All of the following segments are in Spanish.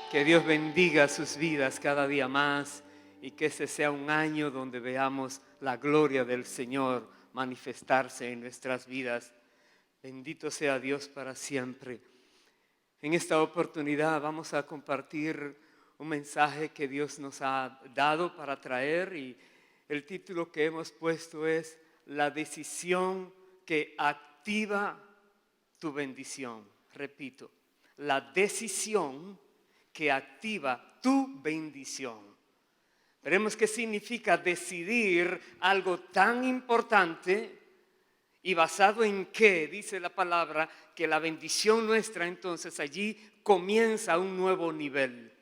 Que Dios bendiga sus vidas cada día más y que ese sea un año donde veamos la gloria del Señor manifestarse en nuestras vidas. Bendito sea Dios para siempre. En esta oportunidad vamos a compartir un mensaje que Dios nos ha dado para traer y el título que hemos puesto es La decisión que activa tu bendición. Repito, la decisión que activa tu bendición. Veremos qué significa decidir algo tan importante y basado en qué, dice la palabra, que la bendición nuestra entonces allí comienza un nuevo nivel.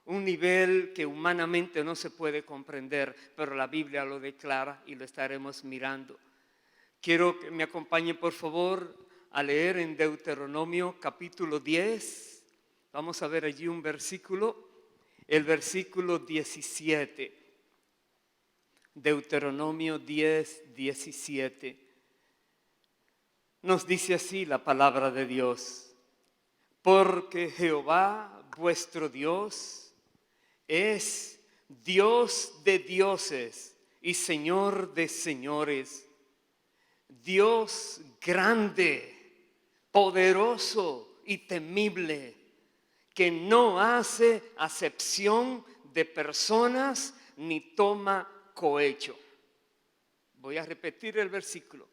Un nivel que humanamente no se puede comprender, pero la Biblia lo declara y lo estaremos mirando. Quiero que me acompañen por favor a leer en Deuteronomio capítulo 10. Vamos a ver allí un versículo, el versículo 17. Deuteronomio 10, 17. Nos dice así la palabra de Dios. Porque Jehová vuestro Dios es Dios de dioses y Señor de señores. Dios grande, poderoso y temible, que no hace acepción de personas ni toma cohecho. Voy a repetir el versículo.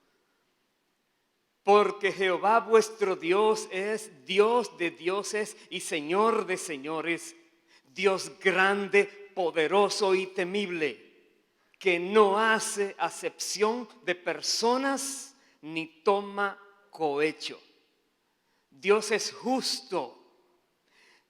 Porque Jehová vuestro Dios es Dios de dioses y Señor de señores, Dios grande, poderoso y temible, que no hace acepción de personas ni toma cohecho. Dios es justo.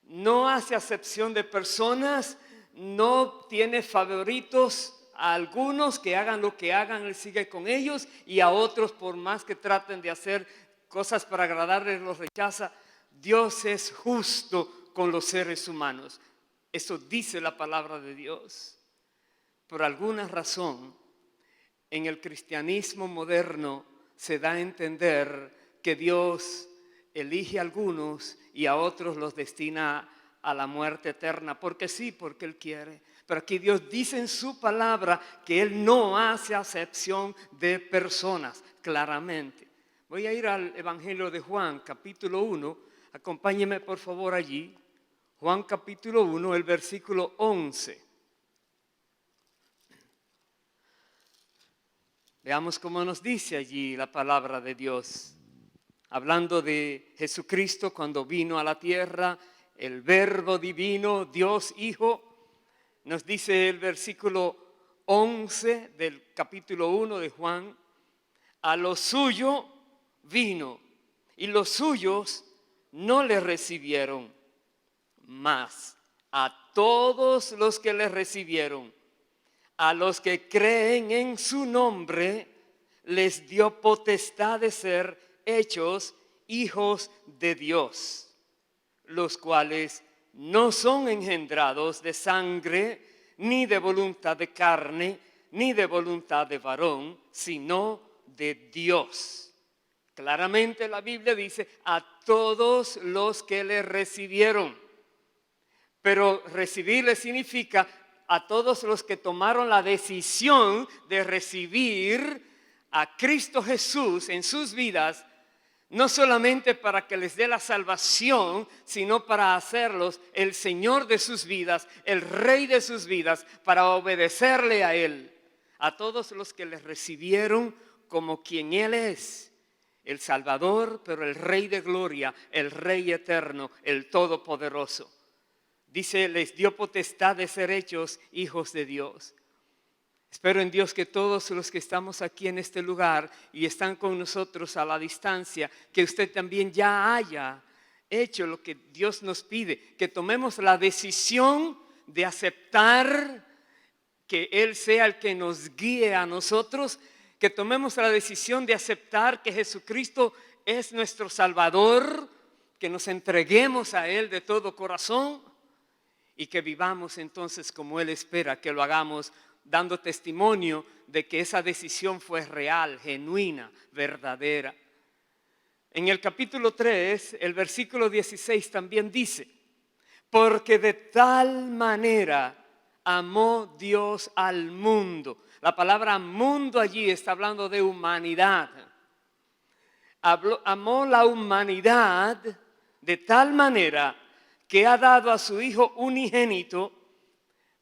No hace acepción de personas, no tiene favoritos. A algunos que hagan lo que hagan, Él sigue con ellos, y a otros, por más que traten de hacer cosas para agradarles, los rechaza. Dios es justo con los seres humanos. Eso dice la palabra de Dios. Por alguna razón, en el cristianismo moderno se da a entender que Dios elige a algunos y a otros los destina a la muerte eterna, porque sí, porque Él quiere. Pero aquí Dios dice en su palabra que Él no hace acepción de personas, claramente. Voy a ir al Evangelio de Juan, capítulo 1. Acompáñeme por favor allí. Juan capítulo 1, el versículo 11. Veamos cómo nos dice allí la palabra de Dios. Hablando de Jesucristo cuando vino a la tierra, el Verbo divino, Dios Hijo, nos dice el versículo 11 del capítulo 1 de Juan, a lo suyo vino y los suyos no le recibieron, mas a todos los que le recibieron, a los que creen en su nombre, les dio potestad de ser hechos hijos de Dios, los cuales no son engendrados de sangre, ni de voluntad de carne, ni de voluntad de varón, sino de Dios. Claramente la Biblia dice a todos los que le recibieron. Pero recibirle significa a todos los que tomaron la decisión de recibir a Cristo Jesús en sus vidas, no solamente para que les dé la salvación, sino para hacerlos el Señor de sus vidas, el Rey de sus vidas, para obedecerle a Él. A todos los que les recibieron como quien Él es, el Salvador, pero el Rey de gloria, el Rey eterno, el Todopoderoso. Dice, les dio potestad de ser hechos hijos de Dios. Espero en Dios que todos los que estamos aquí en este lugar y están con nosotros a la distancia, que usted también ya haya hecho lo que Dios nos pide, que tomemos la decisión de aceptar que Él sea el que nos guíe a nosotros, que tomemos la decisión de aceptar que Jesucristo es nuestro Salvador, que nos entreguemos a Él de todo corazón y que vivamos entonces como Él espera que lo hagamos, dando testimonio de que esa decisión fue real, genuina, verdadera. En el capítulo 3, el versículo 16 también dice, Porque de tal manera amó Dios al mundo. La palabra mundo allí está hablando de humanidad. Amó la humanidad de tal manera que ha dado a su Hijo unigénito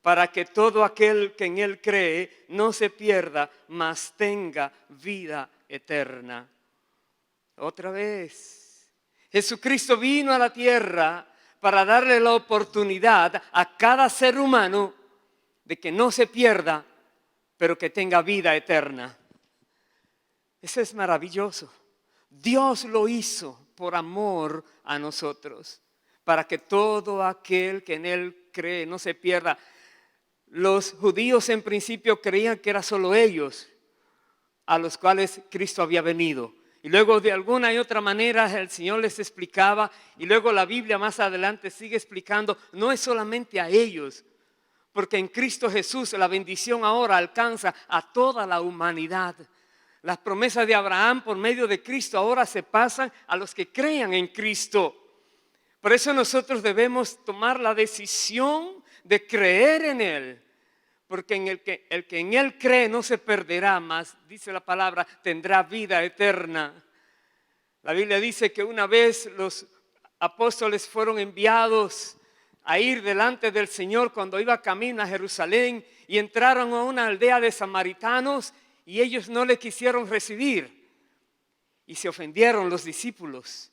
para que todo aquel que en Él cree no se pierda, mas tenga vida eterna. Otra vez, Jesucristo vino a la tierra para darle la oportunidad a cada ser humano de que no se pierda, pero que tenga vida eterna. Eso es maravilloso. Dios lo hizo por amor a nosotros, para que todo aquel que en Él cree no se pierda. Los judíos en principio creían que era solo ellos a los cuales Cristo había venido. Y luego de alguna y otra manera el Señor les explicaba, y luego la Biblia más adelante sigue explicando, no es solamente a ellos, porque en Cristo Jesús la bendición ahora alcanza a toda la humanidad. Las promesas de Abraham por medio de Cristo ahora se pasan a los que crean en Cristo. Por eso nosotros debemos tomar la decisión de creer en Él. Porque el que en Él cree no se perderá más, dice la palabra, tendrá vida eterna. La Biblia dice que una vez los apóstoles fueron enviados a ir delante del Señor cuando iba camino a Jerusalén y entraron a una aldea de samaritanos y ellos no le quisieron recibir. Y se ofendieron los discípulos.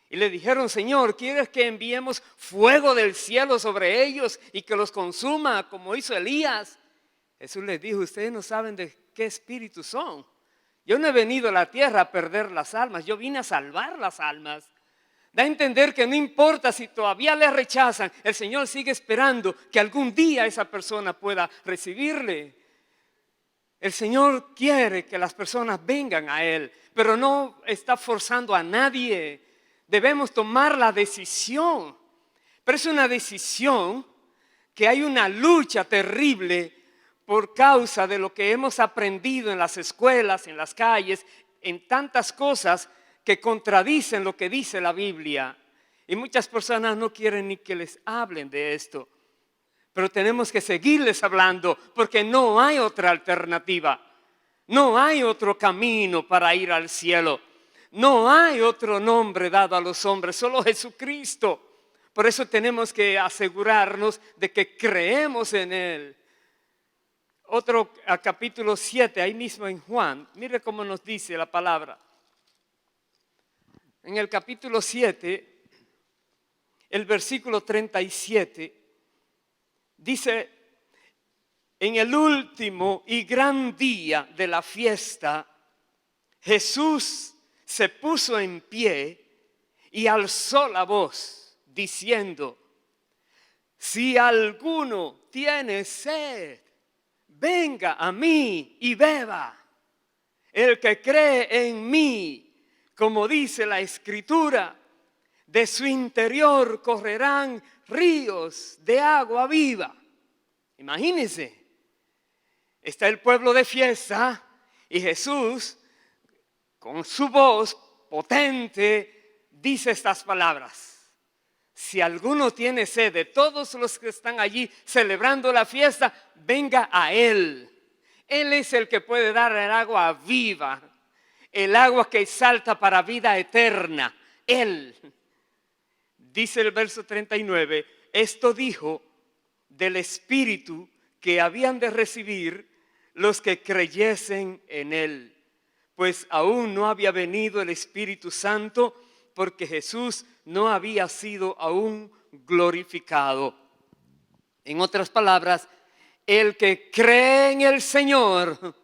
Y le dijeron, Señor, ¿quieres que enviemos fuego del cielo sobre ellos y que los consuma como hizo Elías? Jesús les dijo, ustedes no saben de qué espíritu son. Yo no he venido a la tierra a perder las almas, yo vine a salvar las almas. Da a entender que no importa si todavía le rechazan, el Señor sigue esperando que algún día esa persona pueda recibirle. El Señor quiere que las personas vengan a Él, pero no está forzando a nadie. Debemos tomar la decisión, pero es una decisión que hay una lucha terrible por causa de lo que hemos aprendido en las escuelas, en las calles, en tantas cosas que contradicen lo que dice la Biblia. Y muchas personas no quieren ni que les hablen de esto. Pero tenemos que seguirles hablando porque no hay otra alternativa. No hay otro camino para ir al cielo. No hay otro nombre dado a los hombres, solo Jesucristo. Por eso tenemos que asegurarnos de que creemos en Él. Otro capítulo 7, ahí mismo en Juan, mire cómo nos dice la palabra. En el capítulo 7, el versículo 37, dice, en el último y gran día de la fiesta, Jesús se puso en pie y alzó la voz, diciendo, si alguno tiene sed, venga a mí y beba. El que cree en mí, como dice la Escritura, de su interior correrán ríos de agua viva. Imagínense, está el pueblo de fiesta y Jesús, con su voz potente, dice estas palabras. Si alguno tiene sed, de todos los que están allí celebrando la fiesta, venga a Él. Él es el que puede dar el agua viva, el agua que salta para vida eterna. Él. Dice el verso 39, esto dijo del Espíritu que habían de recibir los que creyesen en Él. Pues aún no había venido el Espíritu Santo porque Jesús no había sido aún glorificado. En otras palabras, el que cree en el Señor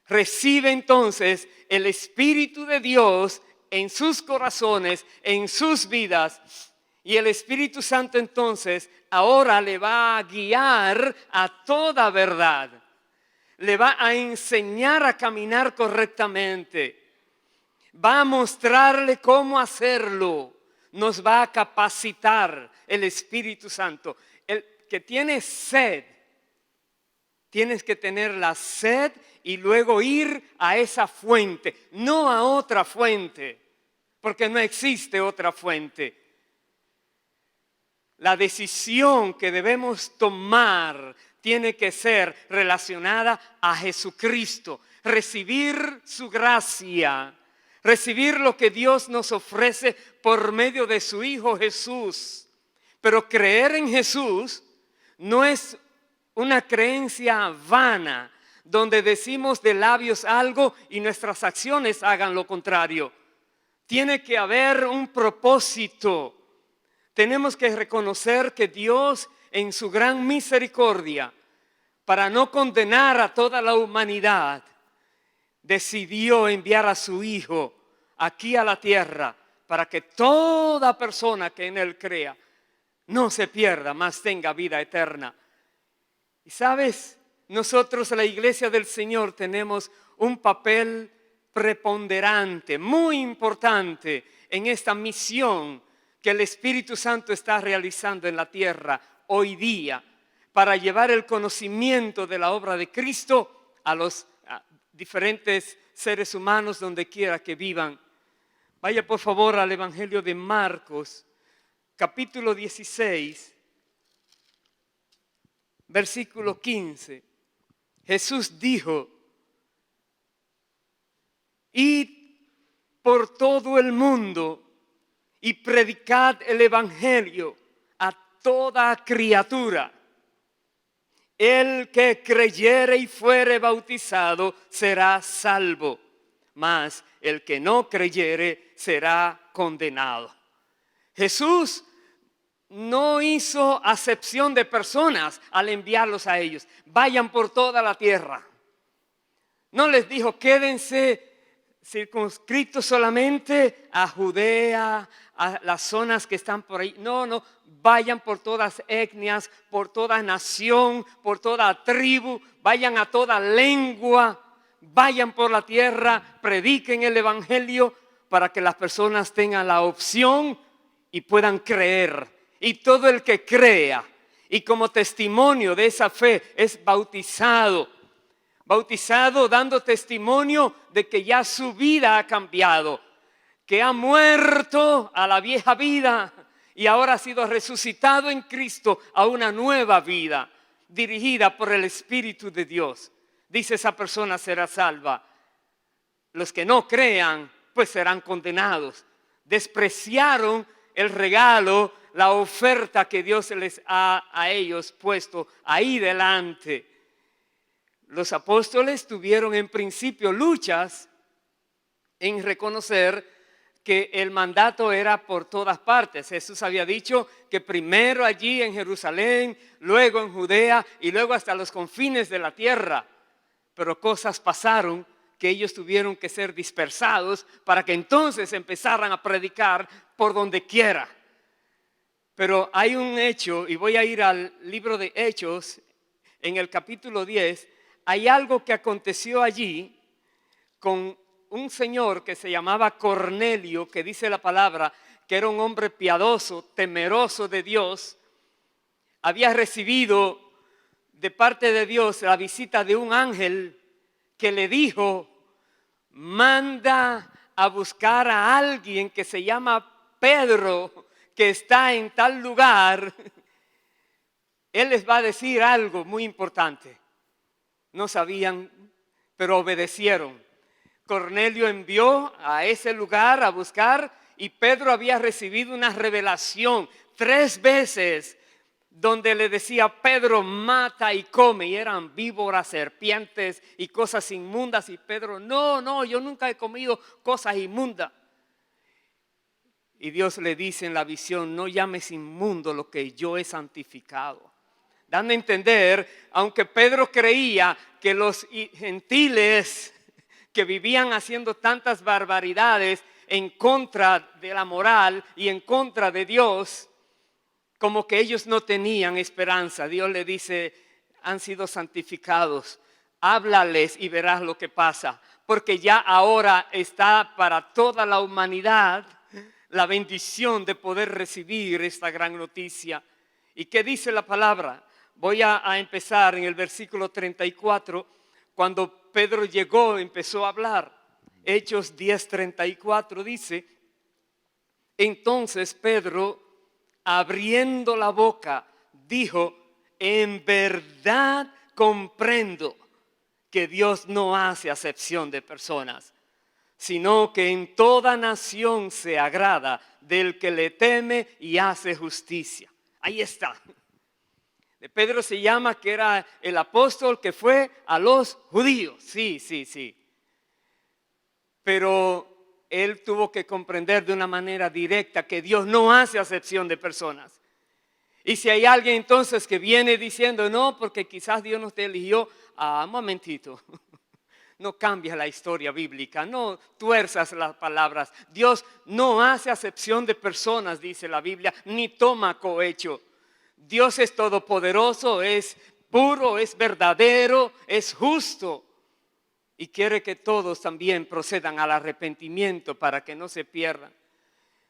recibe entonces el Espíritu de Dios en sus corazones, en sus vidas. Y el Espíritu Santo entonces ahora le va a guiar a toda verdad. Le va a enseñar a caminar correctamente. Va a mostrarle cómo hacerlo. Nos va a capacitar el Espíritu Santo. El que tiene sed, tienes que tener la sed y luego ir a esa fuente, no a otra fuente, porque no existe otra fuente. la decisión que debemos tomar tiene que ser relacionada a Jesucristo. Recibir su gracia, recibir lo que Dios nos ofrece por medio de su Hijo Jesús. Pero creer en Jesús no es una creencia vana, donde decimos de labios algo y nuestras acciones hagan lo contrario. Tiene que haber un propósito. Tenemos que reconocer que Dios, en su gran misericordia, para no condenar a toda la humanidad, decidió enviar a su Hijo aquí a la tierra para que toda persona que en Él crea no se pierda, mas tenga vida eterna. Y sabes, nosotros, la Iglesia del Señor, tenemos un papel preponderante, muy importante en esta misión que el Espíritu Santo está realizando en la tierra hoy día para llevar el conocimiento de la obra de Cristo a los diferentes seres humanos donde quiera que vivan. Vaya por favor al Evangelio de Marcos, capítulo 16, versículo 15. Jesús dijo: id por todo el mundo y predicad el Evangelio a toda criatura. El que creyere y fuere bautizado será salvo, mas el que no creyere será condenado. Jesús no hizo acepción de personas al enviarlos a ellos. Vayan por toda la tierra. No les dijo: quédense circunscritos solamente a Judea, a las zonas que están por ahí. No, vayan por todas etnias, por toda nación, por toda tribu, vayan a toda lengua, vayan por la tierra, prediquen el Evangelio para que las personas tengan la opción y puedan creer. Y todo el que crea y como testimonio de esa fe es bautizado dando testimonio de que ya su vida ha cambiado, que ha muerto a la vieja vida y ahora ha sido resucitado en Cristo a una nueva vida dirigida por el Espíritu de Dios. Dice: esa persona será salva. Los que no crean, pues serán condenados. Despreciaron el regalo, la oferta que Dios les ha a ellos puesto ahí delante. Los apóstoles tuvieron en principio luchas en reconocer que el mandato era por todas partes. Jesús había dicho que primero allí en Jerusalén, luego en Judea y luego hasta los confines de la tierra. Pero cosas pasaron que ellos tuvieron que ser dispersados para que entonces empezaran a predicar por donde quiera. Pero hay un hecho, y voy a ir al libro de Hechos, en el capítulo 10, hay algo que aconteció allí con un señor que se llamaba Cornelio, que dice la palabra que era un hombre piadoso, temeroso de Dios. Había recibido de parte de Dios la visita de un ángel que le dijo: manda a buscar a alguien que se llama Pedro, que está en tal lugar. Él les va a decir algo muy importante. No sabían, pero obedecieron. Cornelio envió a ese lugar a buscar, y Pedro había recibido una revelación 3 veces donde le decía: Pedro, mata y come, y eran víboras, serpientes y cosas inmundas. Y Pedro: no, yo nunca he comido cosas inmundas. Y Dios le dice en la visión: no llames inmundo lo que yo he santificado. Dando a entender, aunque Pedro creía que los gentiles que vivían haciendo tantas barbaridades en contra de la moral y en contra de Dios, como que ellos no tenían esperanza, Dios le dice: han sido santificados, háblales y verás lo que pasa, porque ya ahora está para toda la humanidad la bendición de poder recibir esta gran noticia. ¿Y qué dice la palabra? Voy a empezar en el versículo 34, cuando Pedro llegó, empezó a hablar. Hechos 10:34 dice: entonces Pedro abriendo la boca, dijo: en verdad comprendo que Dios no hace acepción de personas, sino que en toda nación se agrada del que le teme y hace justicia. Ahí está. De Pedro se llama que era el apóstol que fue a los judíos. Sí. Pero él tuvo que comprender de una manera directa que Dios no hace acepción de personas. Y si hay alguien entonces que viene diciendo: no, porque quizás Dios no te eligió, un momentito. No cambias la historia bíblica, no tuerzas las palabras. Dios no hace acepción de personas, dice la Biblia, ni toma cohecho. Dios es todopoderoso, es puro, es verdadero, es justo. Y quiere que todos también procedan al arrepentimiento para que no se pierdan.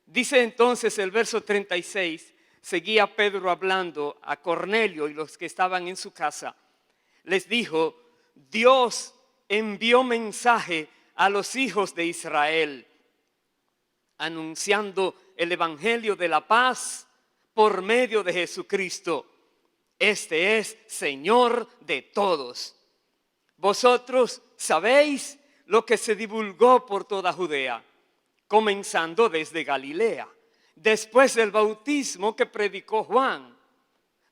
Dice entonces el verso 36, seguía Pedro hablando a Cornelio y los que estaban en su casa. Les dijo: Dios envió mensaje a los hijos de Israel, anunciando el evangelio de la paz por medio de Jesucristo. Este es Señor de todos. Vosotros sabéis lo que se divulgó por toda Judea, comenzando desde Galilea, después del bautismo que predicó Juan,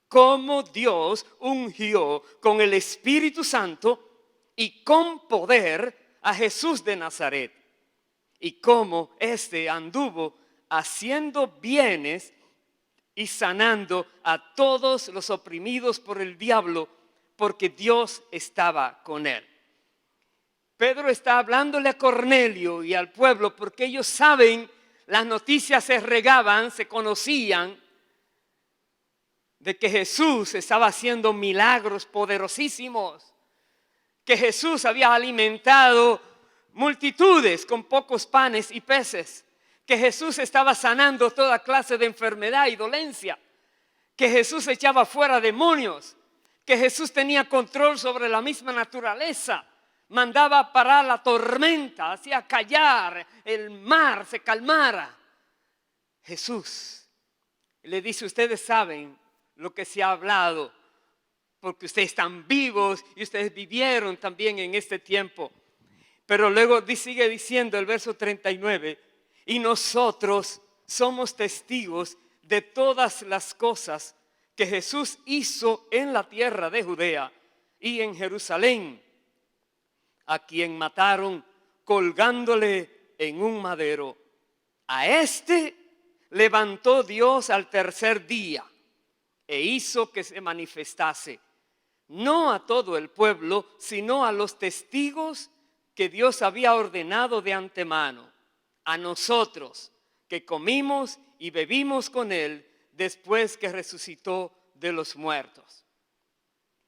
cómo Dios ungió con el Espíritu Santo y con poder a Jesús de Nazaret, y cómo éste anduvo haciendo bienes y sanando a todos los oprimidos por el diablo, porque Dios estaba con él. Pedro está hablándole a Cornelio y al pueblo porque ellos saben, las noticias se regaban, se conocían de que Jesús estaba haciendo milagros poderosísimos, que Jesús había alimentado multitudes con pocos panes y peces, que Jesús estaba sanando toda clase de enfermedad y dolencia, que Jesús echaba fuera demonios, que Jesús tenía control sobre la misma naturaleza, mandaba parar la tormenta, hacía callar el mar, se calmara. Jesús le dice: ustedes saben lo que se ha hablado, porque ustedes están vivos y ustedes vivieron también en este tiempo. Pero luego sigue diciendo el verso 39, y nosotros somos testigos de todas las cosas que Jesús hizo en la tierra de Judea y en Jerusalén, a quien mataron colgándole en un madero. A este levantó Dios al tercer día e hizo que se manifestase, no a todo el pueblo, sino a los testigos que Dios había ordenado de antemano, a nosotros que comimos y bebimos con él después que resucitó de los muertos.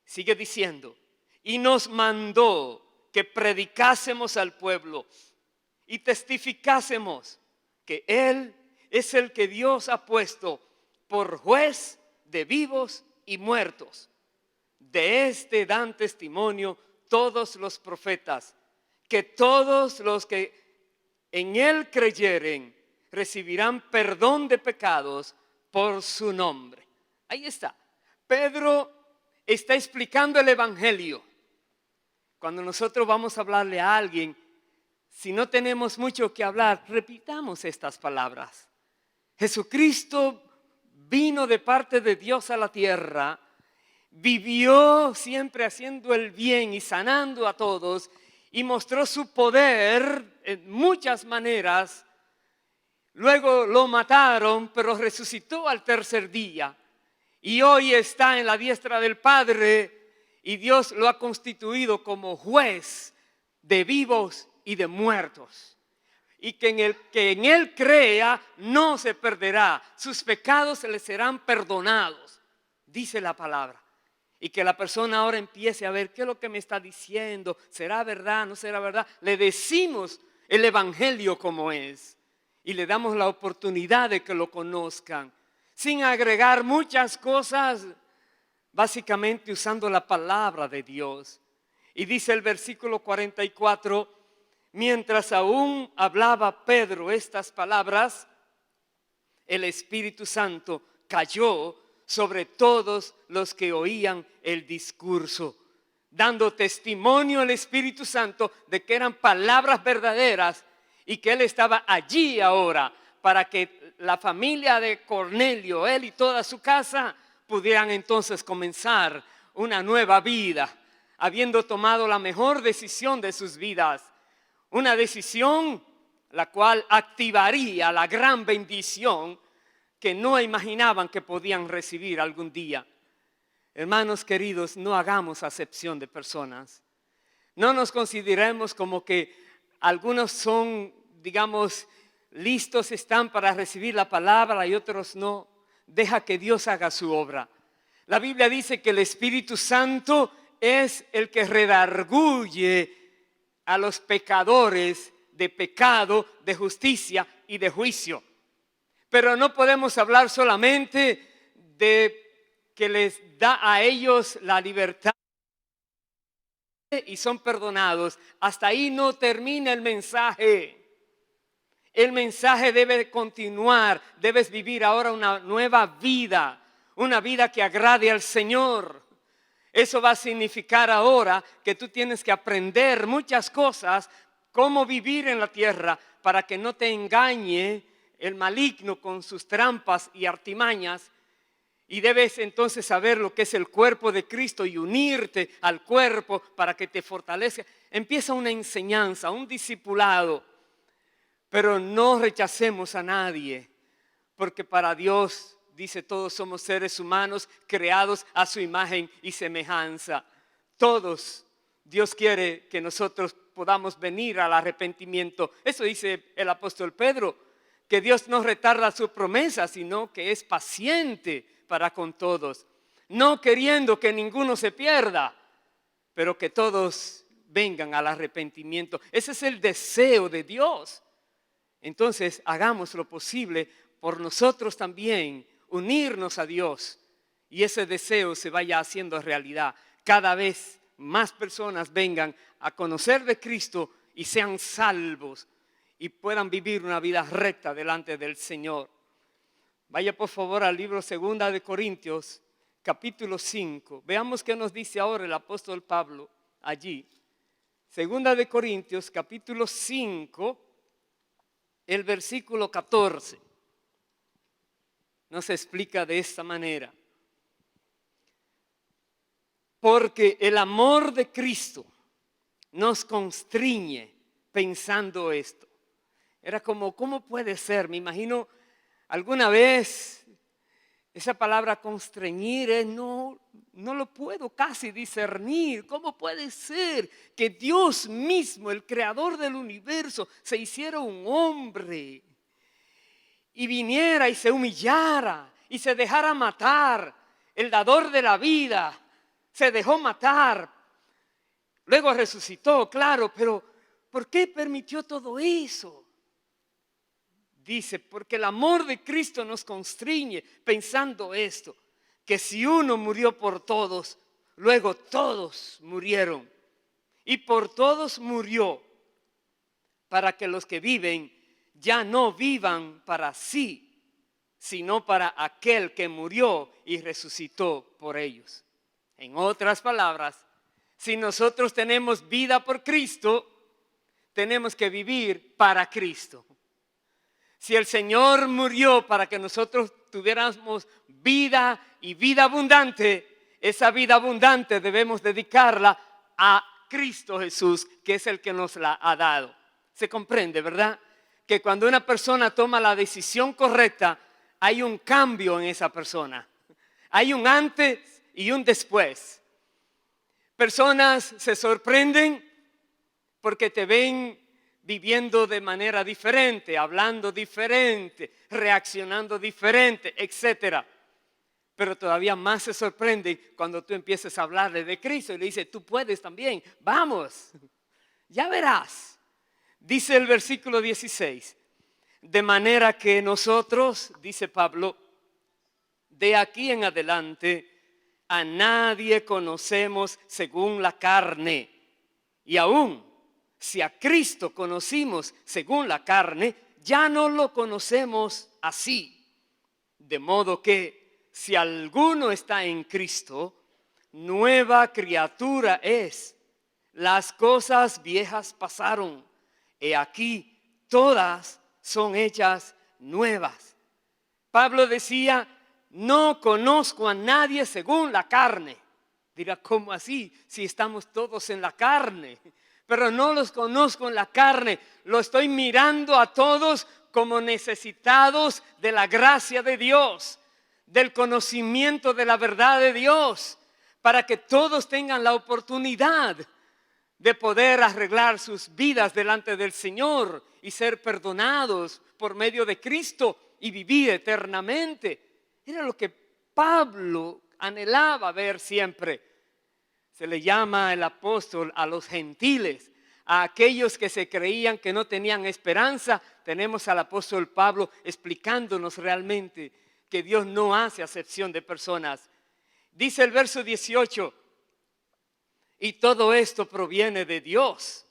Sigue diciendo: y nos mandó que predicásemos al pueblo y testificásemos que él es el que Dios ha puesto por juez de vivos y muertos. De este dan testimonio todos los profetas, que todos los que en él creyeren recibirán perdón de pecados por su nombre. Ahí está. Pedro está explicando el evangelio. Cuando nosotros vamos a hablarle a alguien, si no tenemos mucho que hablar, repitamos estas palabras. Jesucristo vino de parte de Dios a la tierra, vivió siempre haciendo el bien y sanando a todos, y mostró su poder en muchas maneras. Luego lo mataron, pero resucitó al tercer día. Y hoy está en la diestra del Padre, y Dios lo ha constituido como juez de vivos y de muertos. Y que en él crea no se perderá, sus pecados se le serán perdonados, dice la palabra. Y que la persona ahora empiece a ver qué es lo que me está diciendo, será verdad, no será verdad. Le decimos el evangelio como es y le damos la oportunidad de que lo conozcan, sin agregar muchas cosas, básicamente usando la palabra de Dios. Y dice el versículo 44, mientras aún hablaba Pedro estas palabras, el Espíritu Santo cayó sobre todos los que oían el discurso, dando testimonio al Espíritu Santo de que eran palabras verdaderas y que Él estaba allí ahora para que la familia de Cornelio, él y toda su casa, pudieran entonces comenzar una nueva vida, habiendo tomado la mejor decisión de sus vidas, una decisión la cual activaría la gran bendición que no imaginaban que podían recibir algún día. Hermanos queridos, no hagamos acepción de personas. No nos consideremos como que algunos son, digamos, listos están para recibir la palabra y otros no. Deja que Dios haga su obra. La Biblia dice que el Espíritu Santo es el que redarguye a los pecadores de pecado, de justicia y de juicio. Pero no podemos hablar solamente de que les da a ellos la libertad y son perdonados. Hasta ahí no termina el mensaje. El mensaje debe continuar. Debes vivir ahora una nueva vida, una vida que agrade al Señor. Eso va a significar ahora que tú tienes que aprender muchas cosas, cómo vivir en la tierra para que no te engañe el maligno con sus trampas y artimañas. Y debes entonces saber lo que es el cuerpo de Cristo y unirte al cuerpo para que te fortalezca. Empieza una enseñanza, un discipulado, pero no rechacemos a nadie, porque para Dios, dice, todos somos seres humanos creados a su imagen y semejanza. Todos, Dios quiere que nosotros podamos venir al arrepentimiento. Eso dice el apóstol Pedro, que Dios no retarda su promesa, sino que es paciente para con todos, no queriendo que ninguno se pierda, pero que todos vengan al arrepentimiento. Ese es el deseo de Dios. Entonces hagamos lo posible por nosotros también, unirnos a Dios y ese deseo se vaya haciendo realidad. Cada vez más personas vengan a conocer de Cristo y sean salvos y puedan vivir una vida recta delante del Señor. Vaya por favor al libro 2 de Corintios, capítulo 5. Veamos qué nos dice ahora el apóstol Pablo allí. 2 de Corintios, capítulo 5, el versículo 14. Nos explica de esta manera. Porque el amor de Cristo nos constriñe pensando esto. Era como, ¿cómo puede ser? Me imagino alguna vez esa palabra constreñir, no lo puedo casi discernir. ¿Cómo puede ser que Dios mismo, el creador del universo, se hiciera un hombre y viniera y se humillara y se dejara matar? El dador de la vida se dejó matar, luego resucitó, claro, pero ¿por qué permitió todo eso? Dice, porque el amor de Cristo nos constriñe pensando esto, que si uno murió por todos, luego todos murieron. Y por todos murió, para que los que viven ya no vivan para sí, sino para aquel que murió y resucitó por ellos. En otras palabras, si nosotros tenemos vida por Cristo, tenemos que vivir para Cristo. Si el Señor murió para que nosotros tuviéramos vida y vida abundante, esa vida abundante debemos dedicarla a Cristo Jesús, que es el que nos la ha dado. ¿Se comprende, verdad? Que cuando una persona toma la decisión correcta, hay un cambio en esa persona. Hay un antes y un después. Personas se sorprenden porque te ven viviendo de manera diferente, hablando diferente, reaccionando diferente, etc. Pero todavía más se sorprende cuando tú empiezas a hablarle de Cristo y le dices, tú puedes también, vamos, ya verás. Dice el versículo 16, de manera que nosotros, dice Pablo, de aquí en adelante a nadie conocemos según la carne. Y aún si a Cristo conocimos según la carne, ya no lo conocemos así. De modo que si alguno está en Cristo, nueva criatura es. Las cosas viejas pasaron, he aquí todas son hechas nuevas. Pablo decía, no conozco a nadie según la carne. Dirá, ¿cómo así? Si estamos todos en la carne. Pero no los conozco en la carne, lo estoy mirando a todos como necesitados de la gracia de Dios, del conocimiento de la verdad de Dios, para que todos tengan la oportunidad de poder arreglar sus vidas delante del Señor y ser perdonados por medio de Cristo y vivir eternamente. Era lo que Pablo anhelaba ver siempre. Se le llama el apóstol a los gentiles, a aquellos que se creían que no tenían esperanza. Tenemos al apóstol Pablo explicándonos realmente que Dios no hace acepción de personas. Dice el verso 18, y todo esto proviene de Dios,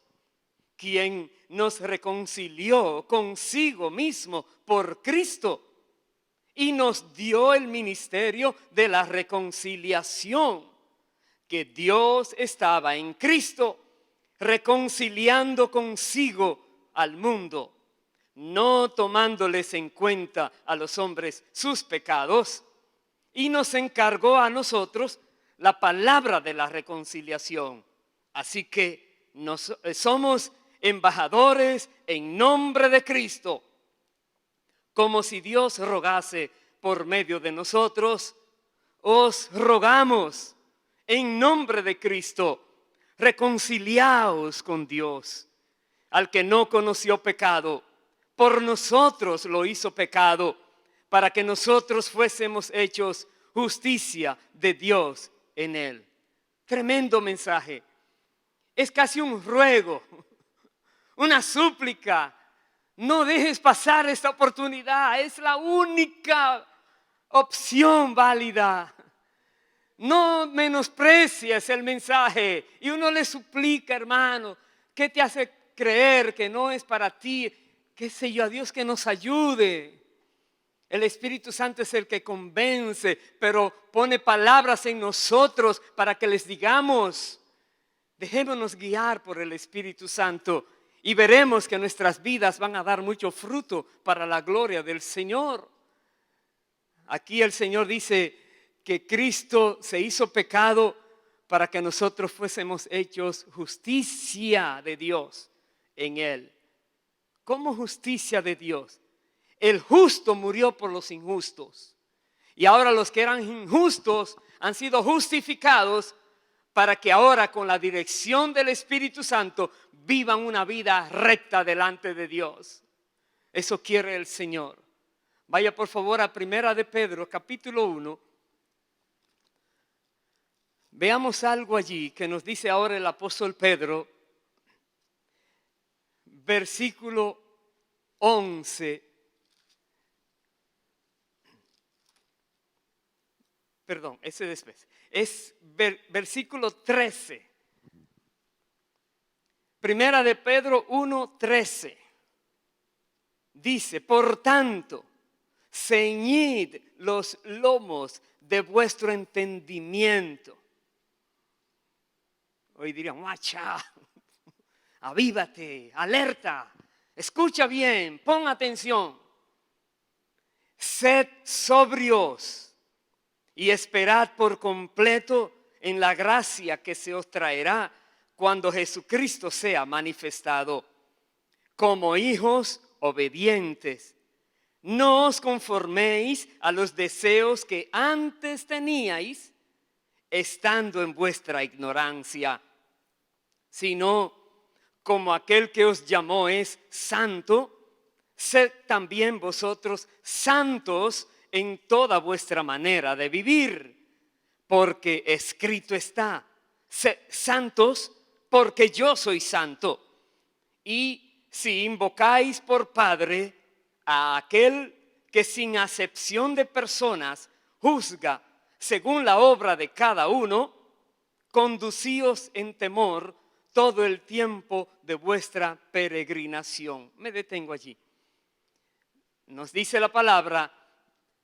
quien nos reconcilió consigo mismo por Cristo y nos dio el ministerio de la reconciliación, que Dios estaba en Cristo reconciliando consigo al mundo, no tomándoles en cuenta a los hombres sus pecados, y nos encargó a nosotros la palabra de la reconciliación. Así que somos embajadores en nombre de Cristo, como si Dios rogase por medio de nosotros. Os rogamos en nombre de Cristo, reconciliaos con Dios. Al que no conoció pecado, por nosotros lo hizo pecado, para que nosotros fuésemos hechos justicia de Dios en él. Tremendo mensaje. Es casi un ruego, una súplica. No dejes pasar esta oportunidad, es la única opción válida. No menosprecies el mensaje. Y uno le suplica, hermano, ¿qué te hace creer que no es para ti? Qué sé yo, a Dios que nos ayude. El Espíritu Santo es el que convence, pero pone palabras en nosotros para que les digamos. Dejémonos guiar por el Espíritu Santo y veremos que nuestras vidas van a dar mucho fruto para la gloria del Señor. Aquí el Señor dice que Cristo se hizo pecado para que nosotros fuésemos hechos justicia de Dios en Él. ¿Cómo justicia de Dios? El justo murió por los injustos. Y ahora los que eran injustos han sido justificados para que ahora con la dirección del Espíritu Santo vivan una vida recta delante de Dios. Eso quiere el Señor. Vaya por favor a Primera de Pedro, capítulo 1. Veamos algo allí que nos dice ahora el apóstol Pedro, versículo 11. Perdón, ese después. Es versículo 13. Primera de Pedro 1:13. Dice, por tanto, ceñid los lomos de vuestro entendimiento. Hoy dirían, guacha, avívate, alerta, escucha bien, pon atención. Sed sobrios y esperad por completo en la gracia que se os traerá cuando Jesucristo sea manifestado. Como hijos obedientes, no os conforméis a los deseos que antes teníais, estando en vuestra ignorancia, sino como aquel que os llamó es santo, sed también vosotros santos en toda vuestra manera de vivir, porque escrito está, sed santos porque yo soy santo. Y si invocáis por Padre a aquel que sin acepción de personas juzga según la obra de cada uno, conducíos en temor todo el tiempo de vuestra peregrinación. Me detengo allí. Nos dice la palabra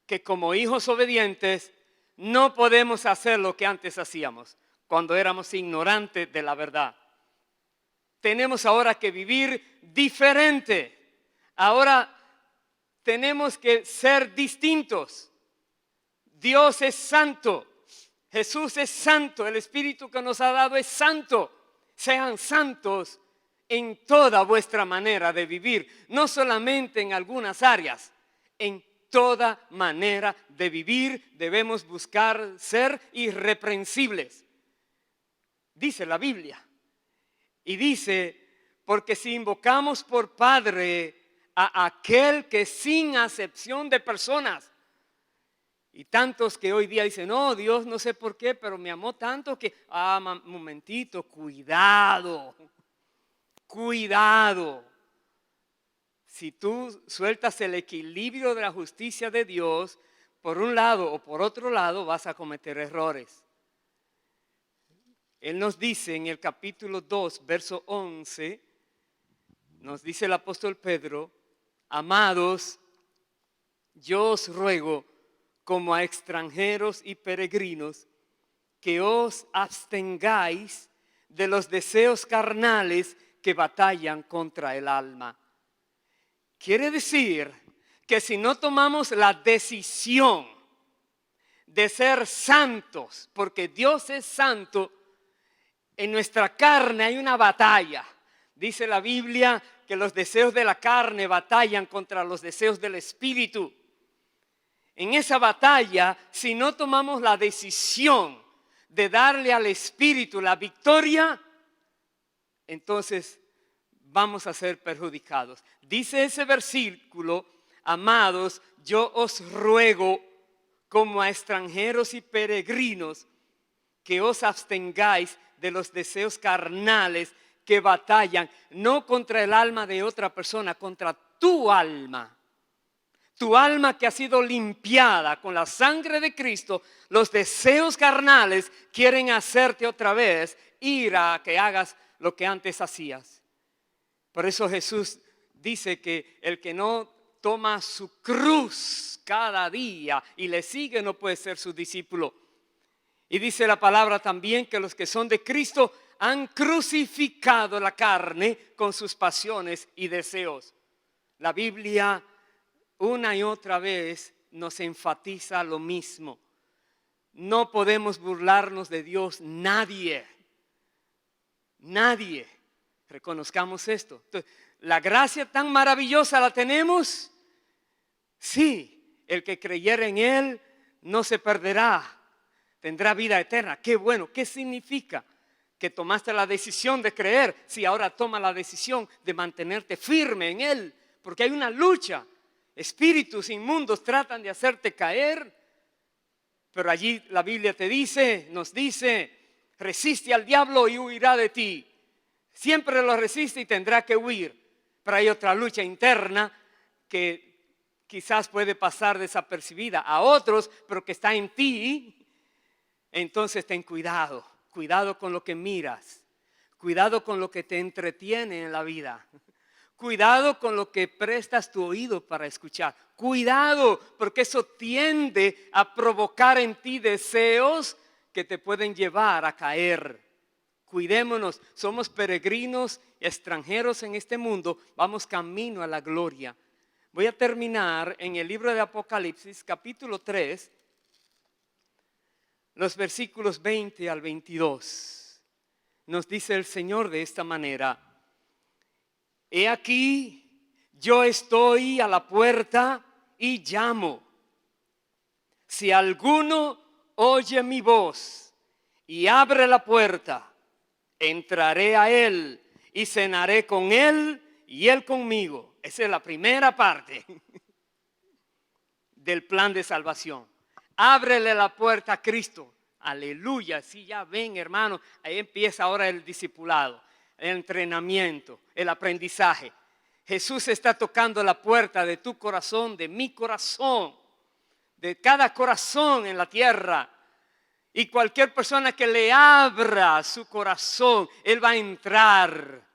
que como hijos obedientes no podemos hacer lo que antes hacíamos, cuando éramos ignorantes de la verdad. Tenemos ahora que vivir diferente. Ahora tenemos que ser distintos. Dios es santo. Jesús es santo. El Espíritu que nos ha dado es santo. Sean santos en toda vuestra manera de vivir. No solamente en algunas áreas. En toda manera de vivir debemos buscar ser irreprensibles. Dice la Biblia. Y dice, porque si invocamos por Padre a aquel que sin acepción de personas, y tantos que hoy día dicen, no, Dios no sé por qué, pero me amó tanto que, momentito, cuidado, cuidado. Si tú sueltas el equilibrio de la justicia de Dios, por un lado o por otro lado vas a cometer errores. Él nos dice en el capítulo 2, verso 11, nos dice el apóstol Pedro, amados, yo os ruego como a extranjeros y peregrinos que os abstengáis de los deseos carnales que batallan contra el alma. Quiere decir que si no tomamos la decisión de ser santos, porque Dios es santo, en nuestra carne hay una batalla. Dice la Biblia que los deseos de la carne batallan contra los deseos del Espíritu. En esa batalla, si no tomamos la decisión de darle al Espíritu la victoria, entonces vamos a ser perjudicados. Dice ese versículo, amados, yo os ruego como a extranjeros y peregrinos que os abstengáis de los deseos carnales que batallan, no contra el alma de otra persona, contra tu alma. Tu alma que ha sido limpiada con la sangre de Cristo, los deseos carnales quieren hacerte otra vez ir a que hagas lo que antes hacías. Por eso Jesús dice que el que no toma su cruz cada día y le sigue no puede ser su discípulo. Y dice la palabra también que los que son de Cristo han crucificado la carne con sus pasiones y deseos. La Biblia una y otra vez nos enfatiza lo mismo. No podemos burlarnos de Dios, nadie. Nadie. Reconozcamos esto. Entonces, ¿la gracia tan maravillosa la tenemos? Sí, el que creyere en Él no se perderá. Tendrá vida eterna. Qué bueno. ¿Qué significa? Que tomaste la decisión de creer. Si ahora toma la decisión de mantenerte firme en Él. Porque hay una lucha. Espíritus inmundos tratan de hacerte caer. Pero allí la Biblia te dice, nos dice, resiste al diablo y huirá de ti. Siempre lo resiste y tendrá que huir. Pero hay otra lucha interna que quizás puede pasar desapercibida a otros, pero que está en ti. Entonces ten cuidado, cuidado con lo que miras, cuidado con lo que te entretiene en la vida, cuidado con lo que prestas tu oído para escuchar, cuidado porque eso tiende a provocar en ti deseos que te pueden llevar a caer. Cuidémonos, somos peregrinos, extranjeros en este mundo, vamos camino a la gloria. Voy a terminar en el libro de Apocalipsis, capítulo 3, los versículos 20 al 22. Nos dice el Señor de esta manera: he aquí, yo estoy a la puerta y llamo. Si alguno oye mi voz y abre la puerta, entraré a él y cenaré con él y él conmigo. Esa es la primera parte del plan de salvación. Ábrele la puerta a Cristo. Aleluya. Sí, ya ven, hermano. Ahí empieza ahora el discipulado, el entrenamiento, el aprendizaje. Jesús está tocando la puerta de tu corazón, de mi corazón, de cada corazón en la tierra. Y cualquier persona que le abra su corazón, Él va a entrar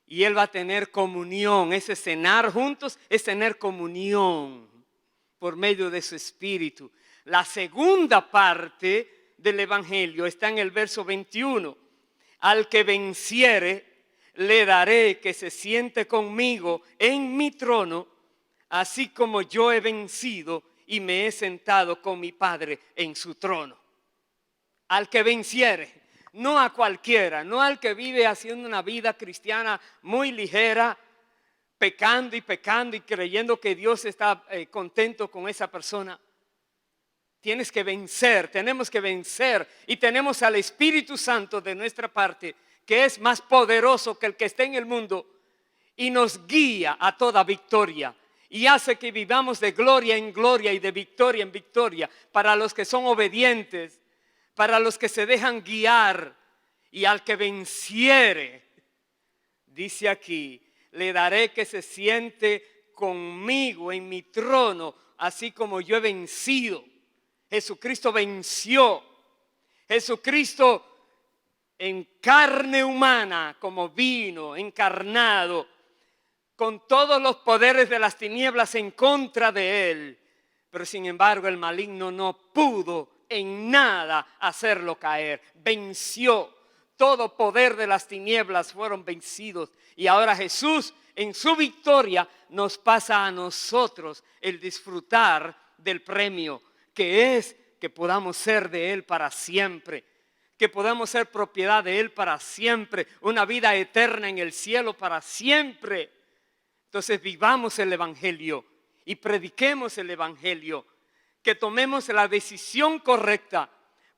y Él va a tener comunión. Ese cenar juntos es tener comunión. por medio de su Espíritu. La segunda parte del Evangelio está en el verso 21. Al que venciere, le daré que se siente conmigo en mi trono, así como yo he vencido y me he sentado con mi Padre en su trono. Al que venciere, no a cualquiera, no al que vive haciendo una vida cristiana muy ligera, pecando y creyendo que Dios está contento con esa persona. Tienes que vencer, tenemos que vencer, y tenemos al Espíritu Santo de nuestra parte, que es más poderoso que el que esté en el mundo, y nos guía a toda victoria y hace que vivamos de gloria en gloria y de victoria en victoria para los que son obedientes, para los que se dejan guiar. Y al que venciere, dice aquí, le daré que se siente conmigo en mi trono, así como yo he vencido. Jesucristo venció. Jesucristo en carne humana, como vino encarnado, con todos los poderes de las tinieblas en contra de él. Pero sin embargo el maligno no pudo en nada hacerlo caer. Venció. Todo poder de las tinieblas fueron vencidos. Y ahora Jesús en su victoria nos pasa a nosotros el disfrutar del premio, que es que podamos ser de Él para siempre, que podamos ser propiedad de Él para siempre, una vida eterna en el cielo para siempre. Entonces vivamos el Evangelio y prediquemos el Evangelio, que tomemos la decisión correcta,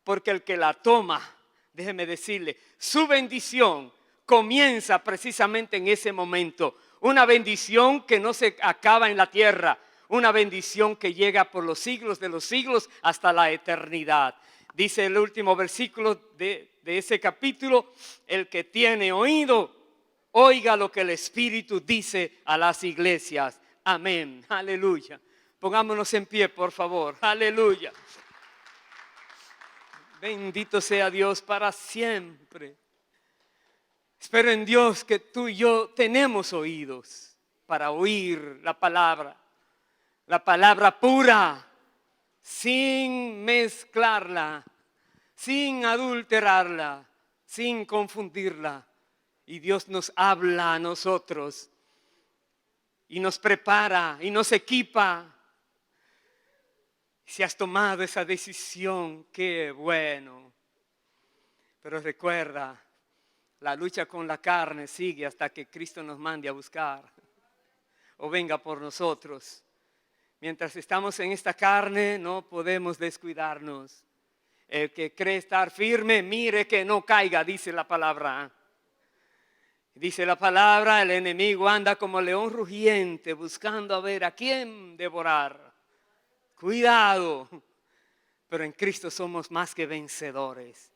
porque el que la toma, déjeme decirle, su bendición comienza precisamente en ese momento. Una bendición que no se acaba en la tierra, una bendición que llega por los siglos de los siglos hasta la eternidad. Dice el último versículo de ese capítulo: el que tiene oído, oiga lo que el Espíritu dice a las iglesias. Amén, aleluya. Pongámonos en pie, por favor, aleluya. Bendito sea Dios para siempre. Espero en Dios que tú y yo tenemos oídos para oír la palabra pura, sin mezclarla, sin adulterarla, sin confundirla. Y Dios nos habla a nosotros y nos prepara y nos equipa. Si has tomado esa decisión, qué bueno. Pero recuerda, la lucha con la carne sigue hasta que Cristo nos mande a buscar o venga por nosotros. Mientras estamos en esta carne, no podemos descuidarnos. El que cree estar firme, mire que no caiga, dice la palabra. Dice la palabra, el enemigo anda como león rugiente, buscando a ver a quién devorar. Cuidado, pero en Cristo somos más que vencedores.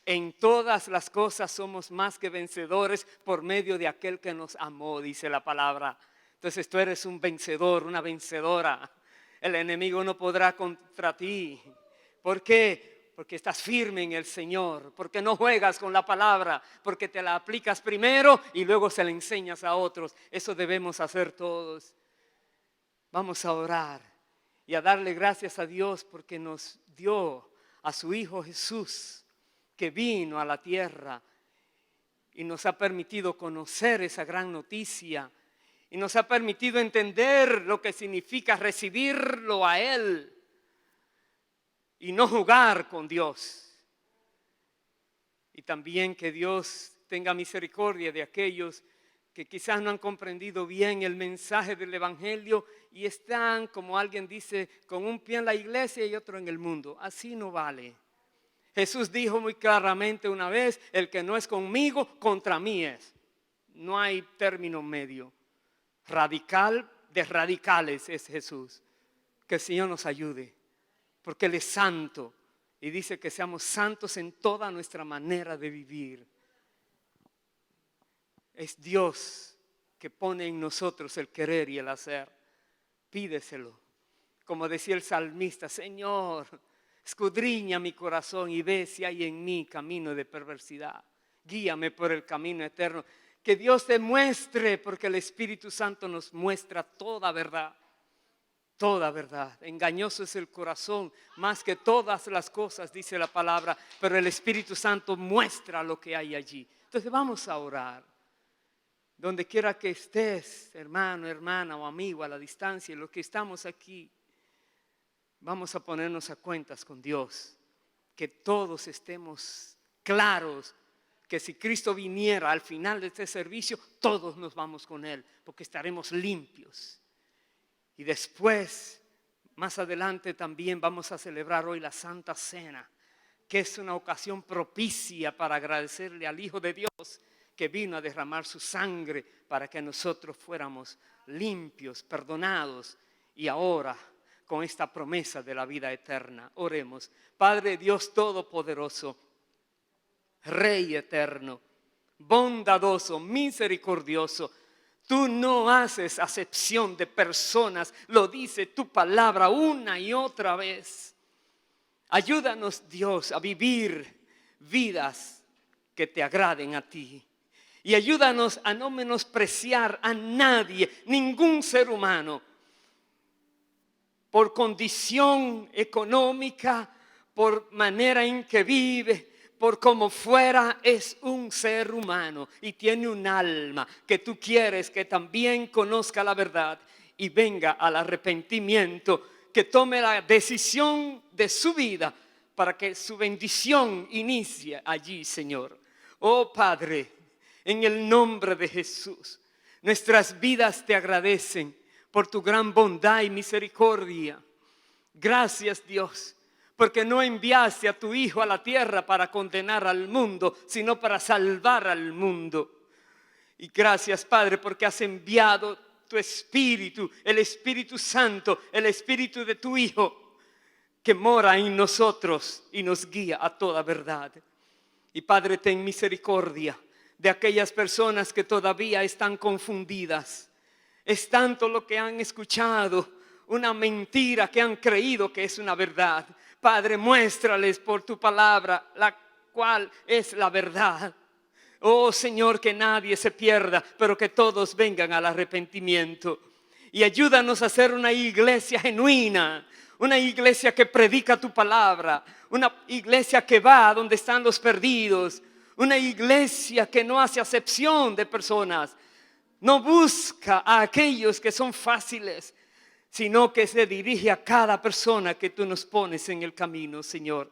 En todas las cosas somos más que vencedores por medio de aquel que nos amó, dice la palabra. Entonces tú eres un vencedor, una vencedora. El enemigo no podrá contra ti. ¿Por qué? Porque estás firme en el Señor, porque no juegas con la palabra, porque te la aplicas primero y luego se la enseñas a otros. Eso debemos hacer todos. Vamos a orar y a darle gracias a Dios porque nos dio a su Hijo Jesús, que vino a la tierra y nos ha permitido conocer esa gran noticia y nos ha permitido entender lo que significa recibirlo a Él y no jugar con Dios. Y también que Dios tenga misericordia de aquellos que quizás no han comprendido bien el mensaje del Evangelio y están, como alguien dice, con un pie en la iglesia y otro en el mundo. Así no vale. Jesús dijo muy claramente una vez: el que no es conmigo, contra mí es. No hay término medio. Radical de radicales es Jesús. Que el Señor nos ayude, porque Él es santo y dice que seamos santos en toda nuestra manera de vivir. Es Dios que pone en nosotros el querer y el hacer. Pídeselo. Como decía el salmista: Señor, escudriña mi corazón y ve si hay en mí camino de perversidad. Guíame por el camino eterno. Que Dios te muestre, porque el Espíritu Santo nos muestra toda verdad. toda verdad. Engañoso es el corazón más que todas las cosas, dice la palabra, pero el Espíritu Santo muestra lo que hay allí. Entonces vamos a orar. Donde quiera que estés, hermano, hermana o amigo a la distancia, los que estamos aquí, vamos a ponernos a cuentas con Dios. Que todos estemos claros que si Cristo viniera al final de este servicio, todos nos vamos con Él, porque estaremos limpios. Y después, más adelante también vamos a celebrar hoy la Santa Cena, que es una ocasión propicia para agradecerle al Hijo de Dios que vino a derramar su sangre para que nosotros fuéramos limpios, perdonados y ahora con esta promesa de la vida eterna. Oremos. Padre Dios Todopoderoso, Rey eterno, bondadoso, misericordioso, tú no haces acepción de personas, lo dice tu palabra una y otra vez. Ayúdanos, Dios, a vivir vidas que te agraden a ti. Y ayúdanos a no menospreciar a nadie, ningún ser humano, por condición económica, por manera en que vive, por como fuera, es un ser humano y tiene un alma que tú quieres que también conozca la verdad y venga al arrepentimiento, que tome la decisión de su vida para que su bendición inicie allí, Señor. Oh Padre, en el nombre de Jesús, nuestras vidas te agradecen por tu gran bondad y misericordia. Gracias, Dios, porque no enviaste a tu Hijo a la tierra para condenar al mundo, sino para salvar al mundo. Y gracias, Padre, porque has enviado tu Espíritu, el Espíritu Santo, el Espíritu de tu Hijo, que mora en nosotros y nos guía a toda verdad. Y Padre, ten misericordia de aquellas personas que todavía están confundidas. Es tanto lo que han escuchado, una mentira que han creído que es una verdad. Padre, muéstrales por tu palabra la cual es la verdad. Oh Señor, que nadie se pierda, pero que todos vengan al arrepentimiento. Y ayúdanos a ser una iglesia genuina, una iglesia que predica tu palabra, una iglesia que va a donde están los perdidos, una iglesia que no hace acepción de personas, no busca a aquellos que son fáciles, sino que se dirige a cada persona que tú nos pones en el camino, Señor.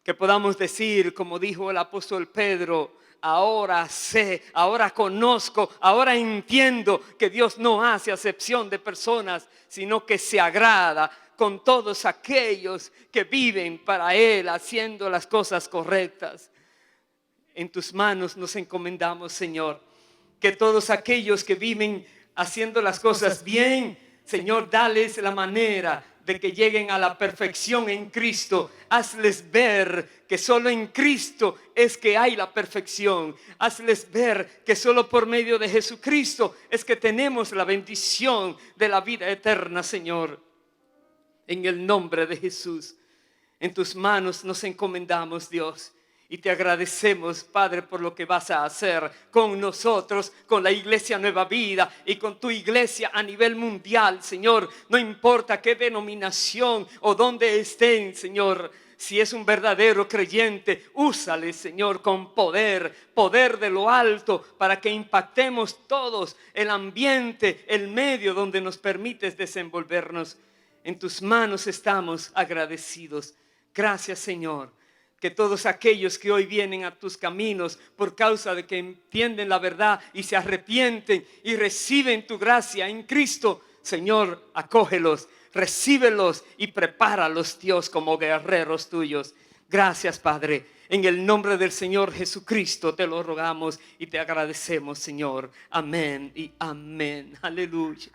Que podamos decir, como dijo el apóstol Pedro, ahora sé, ahora conozco, ahora entiendo que Dios no hace acepción de personas, sino que se agrada con todos aquellos que viven para Él, haciendo las cosas correctas. En tus manos nos encomendamos, Señor, que todos aquellos que viven haciendo las cosas bien, Señor, dales la manera de que lleguen a la perfección en Cristo. Hazles ver que solo en Cristo es que hay la perfección. Hazles ver que solo por medio de Jesucristo es que tenemos la bendición de la vida eterna, Señor. En el nombre de Jesús, en tus manos nos encomendamos, Dios. Y te agradecemos, Padre, por lo que vas a hacer con nosotros, con la Iglesia Nueva Vida y con tu iglesia a nivel mundial, Señor. No importa qué denominación o dónde estén, Señor. Si es un verdadero creyente, úsale, Señor, con poder de lo alto, para que impactemos todos el ambiente, el medio donde nos permites desenvolvernos. En tus manos estamos agradecidos. Gracias, Señor. Que todos aquellos que hoy vienen a tus caminos por causa de que entienden la verdad y se arrepienten y reciben tu gracia en Cristo, Señor, acógelos, recíbelos y prepáralos, Dios, como guerreros tuyos. Gracias, Padre. En el nombre del Señor Jesucristo te lo rogamos y te agradecemos, Señor. Amén y amén. Aleluya.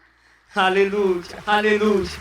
Aleluya. Aleluya.